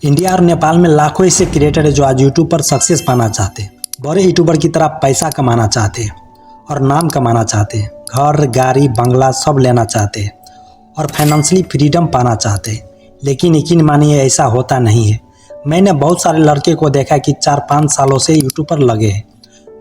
India और नेपाल में लाखों ऐसे क्रिएटर है जो आज यूट्यूब पर सक्सेस पाना चाहते हैं, बड़े यूट्यूबर की तरह पैसा कमाना चाहते हैं और नाम कमाना चाहते हैं, घर गाड़ी बंगला सब लेना चाहते हैं और फाइनेंशियली फ्रीडम पाना चाहते हैं। लेकिन यकीन मानिए ऐसा होता नहीं है। मैंने बहुत सारे लड़के को देखा कि 4-5 सालों से यूट्यूब पर लगे हैं,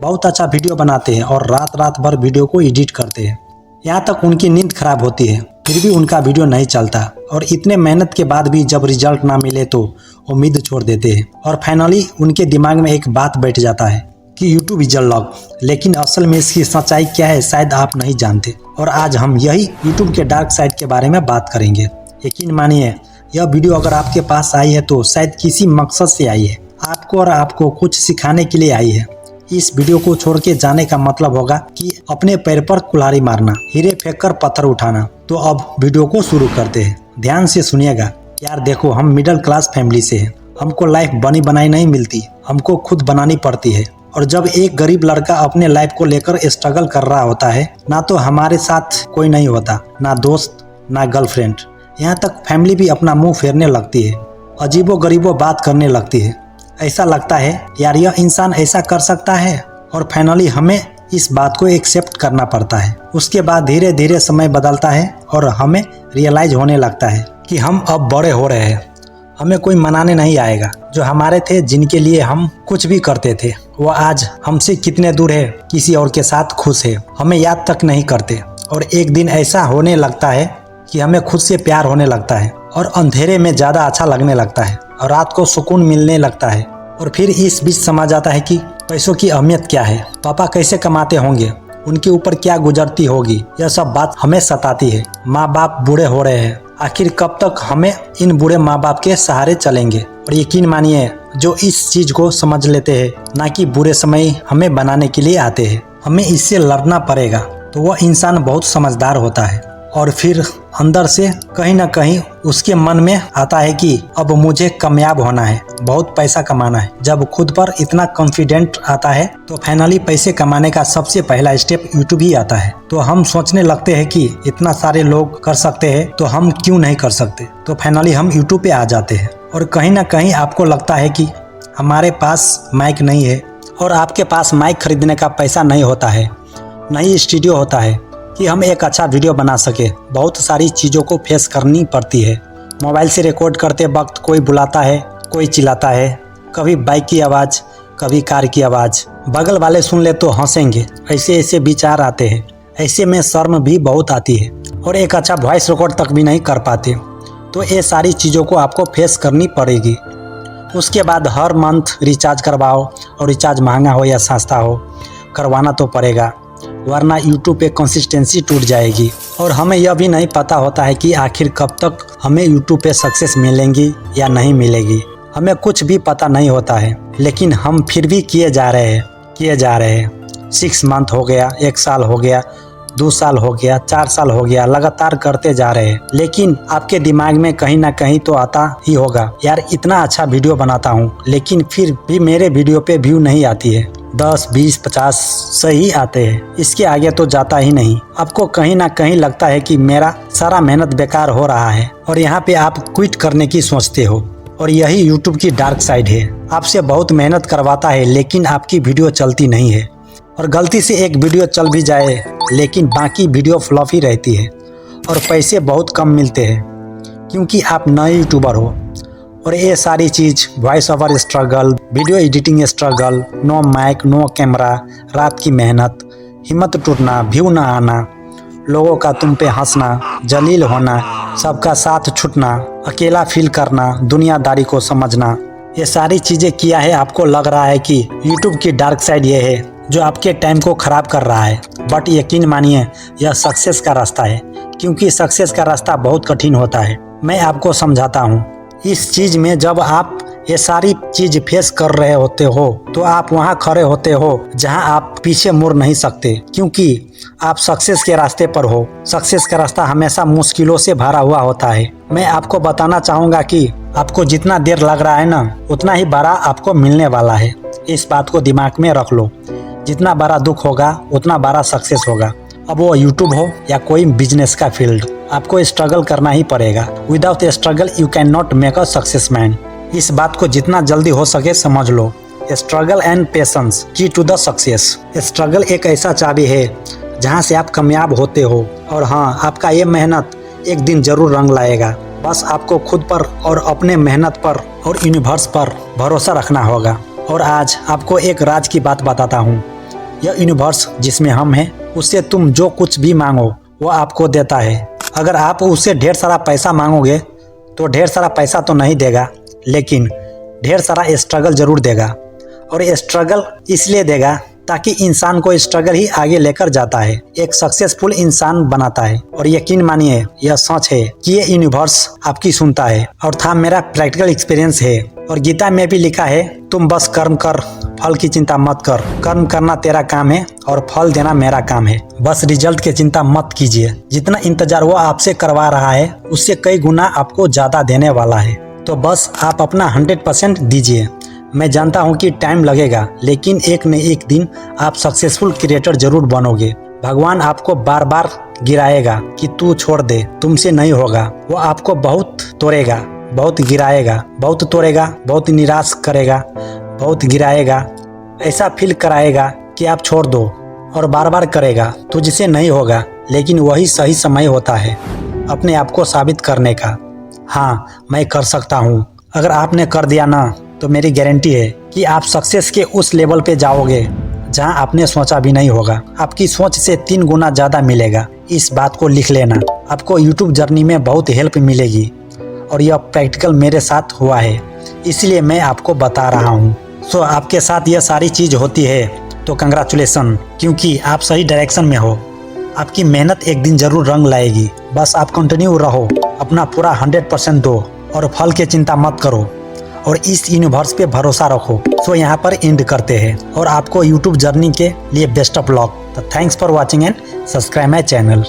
बहुत अच्छा वीडियो बनाते हैं और रात भर वीडियो को एडिट करते हैं। यहाँ तक उनकी नींद खराब होती है फिर भी उनका वीडियो नहीं चलता और इतने मेहनत के बाद भी जब रिजल्ट ना मिले तो उम्मीद छोड़ देते हैं और फाइनली उनके दिमाग में एक बात बैठ जाता है कि यूट्यूब इज अ लॉक। लेकिन असल में इसकी सच्चाई क्या है शायद आप नहीं जानते और आज हम यही यूट्यूब के डार्क साइड के बारे में बात करेंगे। यकीन मानिए यह वीडियो अगर आपके पास आई है तो शायद किसी मकसद से आई है, आपको कुछ सिखाने के लिए आई है। इस वीडियो को छोड़ के जाने का मतलब होगा कि अपने पैर पर कुल्हाड़ी मारना, हीरे फेंक कर पत्थर उठाना। तो अब वीडियो को शुरू करते हैं, ध्यान से सुनिएगा। यार देखो, हम मिडिल क्लास फैमिली से हैं, हमको लाइफ बनी बनाई नहीं मिलती, हमको खुद बनानी पड़ती है। और जब एक गरीब लड़का अपने लाइफ को लेकर स्ट्रगल कर रहा होता है, ना तो हमारे साथ कोई नहीं होता, ना दोस्त ना गर्लफ्रेंड, यहाँ तक फैमिली भी अपना मुंह फेरने लगती है, अजीबो गरीबो बात करने लगती है। ऐसा लगता है यार यह इंसान ऐसा कर सकता है और फाइनली हमें इस बात को एक्सेप्ट करना पड़ता है। उसके बाद धीरे धीरे समय बदलता है और हमें रियलाइज होने लगता है कि हम अब बड़े हो रहे हैं, हमें कोई मनाने नहीं आएगा। जो हमारे थे, जिनके लिए हम कुछ भी करते थे, वो आज हमसे कितने दूर है, किसी और के साथ खुश है, हमें याद तक नहीं करते। और एक दिन ऐसा होने लगता है कि हमें खुद से प्यार होने लगता है और अंधेरे में ज़्यादा अच्छा लगने लगता है और रात को सुकून मिलने लगता है। और फिर इस बीच समझ आता है कि पैसों की अहमियत क्या है, पापा कैसे कमाते होंगे, उनके ऊपर क्या गुजरती होगी, यह सब बात हमें सताती है। माँ बाप बूढ़े हो रहे हैं, आखिर कब तक हमें इन बूढ़े माँ बाप के सहारे चलेंगे। और यकीन मानिए जो इस चीज को समझ लेते हैं, ना कि बुरे समय हमें बनाने के लिए आते हैं, हमें इससे लड़ना पड़ेगा, तो वह इंसान बहुत समझदार होता है। और फिर अंदर से कहीं ना कहीं उसके मन में आता है कि अब मुझे कामयाब होना है, बहुत पैसा कमाना है। जब खुद पर इतना कॉन्फिडेंट आता है तो फाइनली पैसे कमाने का सबसे पहला स्टेप यूट्यूब ही आता है। तो हम सोचने लगते हैं कि इतना सारे लोग कर सकते हैं तो हम क्यों नहीं कर सकते। तो फाइनली हम यूट्यूब पे आ जाते हैं और कहीं ना कहीं आपको लगता है कि हमारे पास माइक नहीं है और आपके पास माइक खरीदने का पैसा नहीं होता है, नहीं स्टूडियो होता है कि हम एक अच्छा वीडियो बना सके। बहुत सारी चीज़ों को फेस करनी पड़ती है। मोबाइल से रिकॉर्ड करते वक्त कोई बुलाता है, कोई चिल्लाता है, कभी बाइक की आवाज़, कभी कार की आवाज़, बगल वाले सुन ले तो हंसेंगे, ऐसे ऐसे विचार आते हैं। ऐसे में शर्म भी बहुत आती है और एक अच्छा वॉइस रिकॉर्ड तक भी नहीं कर पाते। तो ये सारी चीज़ों को आपको फेस करनी पड़ेगी। उसके बाद हर मंथ रिचार्ज करवाओ, और रिचार्ज महंगा हो या सस्ता हो, करवाना तो पड़ेगा, वरना यूट्यूब पे कंसिस्टेंसी टूट जाएगी। और हमें यह भी नहीं पता होता है कि आखिर कब तक हमें यूट्यूब पे सक्सेस मिलेंगी या नहीं मिलेगी, हमें कुछ भी पता नहीं होता है। लेकिन हम फिर भी किए जा रहे हैं। 6 मंथ हो गया, 1 साल हो गया, 2 साल हो गया, 4 साल हो गया, लगातार करते जा रहे हैं। लेकिन आपके दिमाग में कहीं ना कहीं तो आता ही होगा, यार इतना अच्छा वीडियो बनाता हूँ लेकिन फिर भी मेरे वीडियो पे व्यू नहीं आती है। 10, 20, 50 सही आते हैं, इसके आगे तो जाता ही नहीं। आपको कहीं ना कहीं लगता है कि मेरा सारा मेहनत बेकार हो रहा है और यहाँ पे आप क्विट करने की सोचते हो। और यही यूट्यूब की डार्क साइड है। आपसे बहुत मेहनत करवाता है लेकिन आपकी वीडियो चलती नहीं है, और गलती से एक वीडियो चल भी जाए लेकिन बाकी वीडियो फ्लॉप ही रहती है और पैसे बहुत कम मिलते हैं क्योंकि आप नए यूट्यूबर हो। और ये सारी चीज़ voice over struggle, video editing struggle, no mic no camera, रात की मेहनत, हिम्मत टूटना, व्यू ना आना, लोगों का तुम पे हंसना, जलील होना, सबका साथ छूटना, अकेला फील करना, दुनियादारी को समझना, ये सारी चीज़ें किया है। आपको लग रहा है कि यूट्यूब की डार्क साइड ये है जो आपके टाइम को ख़राब कर रहा है, बट यकीन मानिए यह सक्सेस का रास्ता है, क्योंकि सक्सेस का रास्ता बहुत कठिन होता है। मैं आपको समझाता हूँ। इस चीज़ में जब आप ये सारी चीज़ फेस कर रहे होते हो तो आप वहाँ खड़े होते हो जहाँ आप पीछे मुड़ नहीं सकते, क्योंकि आप सक्सेस के रास्ते पर हो। सक्सेस का रास्ता हमेशा मुश्किलों से भरा हुआ होता है। मैं आपको बताना चाहूँगा कि आपको जितना देर लग रहा है ना, उतना ही बड़ा आपको मिलने वाला है। इस बात को दिमाग में रख लो। जितना बड़ा दुख होगा उतना बड़ा सक्सेस होगा। अब वो यूट्यूब हो या कोई बिजनेस का फील्ड, आपको स्ट्रगल करना ही पड़ेगा। Without struggle you can not make a success man. इस बात को जितना जल्दी हो सके समझ लो। स्ट्रगल एंड पेशेंस की टू द सक्सेस। स्ट्रगल एक ऐसा चाबी है जहां से आप कामयाब होते हो, और हाँ, आपका ये मेहनत एक दिन जरूर रंग लाएगा। बस आपको खुद पर और अपने मेहनत पर और यूनिवर्स पर भरोसा रखना होगा। और आज आपको एक राज की बात बताता हूँ। यह यूनिवर्स जिसमें हम हैं, उससे तुम जो कुछ भी मांगो वो आपको देता है। अगर आप उससे ढेर सारा पैसा मांगोगे तो ढेर सारा पैसा तो नहीं देगा, लेकिन ढेर सारा स्ट्रगल जरूर देगा। और ये स्ट्रगल इसलिए देगा ताकि इंसान को स्ट्रगल ही आगे लेकर जाता है, एक सक्सेसफुल इंसान बनाता है। और यकीन मानिए, यह सच है कि ये यूनिवर्स आपकी सुनता है। और था मेरा प्रैक्टिकल एक्सपीरियंस है। और गीता में भी लिखा है, तुम बस कर्म कर, फल की चिंता मत कर। कर्म करना तेरा काम है और फल देना मेरा काम है। बस रिजल्ट की चिंता मत कीजिए। जितना इंतजार वो आपसे करवा रहा है, उससे कई गुना आपको ज्यादा देने वाला है। तो बस आप अपना 100% दीजिए। मैं जानता हूँ कि टाइम लगेगा, लेकिन एक न एक दिन आप सक्सेसफुल क्रिएटर जरूर बनोगे। भगवान आपको बार बार गिराएगा कि तू छोड़ दे, तुमसे नहीं होगा। वो आपको बहुत तोड़ेगा, बहुत गिराएगा, बहुत तोड़ेगा, बहुत निराश करेगा, बहुत गिराएगा, ऐसा फील कराएगा कि आप छोड़ दो, और बार बार करेगा। तुझसे नहीं होगा, लेकिन वही सही समय होता है अपने आप को साबित करने का। हाँ, मैं कर सकता हूँ। अगर आपने कर दिया ना, तो मेरी गारंटी है कि आप सक्सेस के उस लेवल पे जाओगे जहां आपने सोचा भी नहीं होगा। आपकी सोच से 3 गुना ज्यादा मिलेगा। इस बात को लिख लेना। आपको यूट्यूब जर्नी में बहुत हेल्प मिलेगी, और यह प्रैक्टिकल मेरे साथ हुआ है, इसलिए मैं आपको बता रहा हूँ। सो आपके साथ यह सारी चीज होती है तो कंग्रेचुलेसन, क्योंकि आप सही डायरेक्शन में हो। आपकी मेहनत एक दिन जरूर रंग लाएगी। बस आप कंटिन्यू रहो, अपना पूरा 100% दो, और फल की चिंता मत करो, और इस यूनिवर्स पे भरोसा रखो। सो यहाँ पर एंड करते हैं, और आपको यूट्यूब जर्नी के लिए बेस्ट ऑफ लक। तो thanks for watching and subscribe my channel.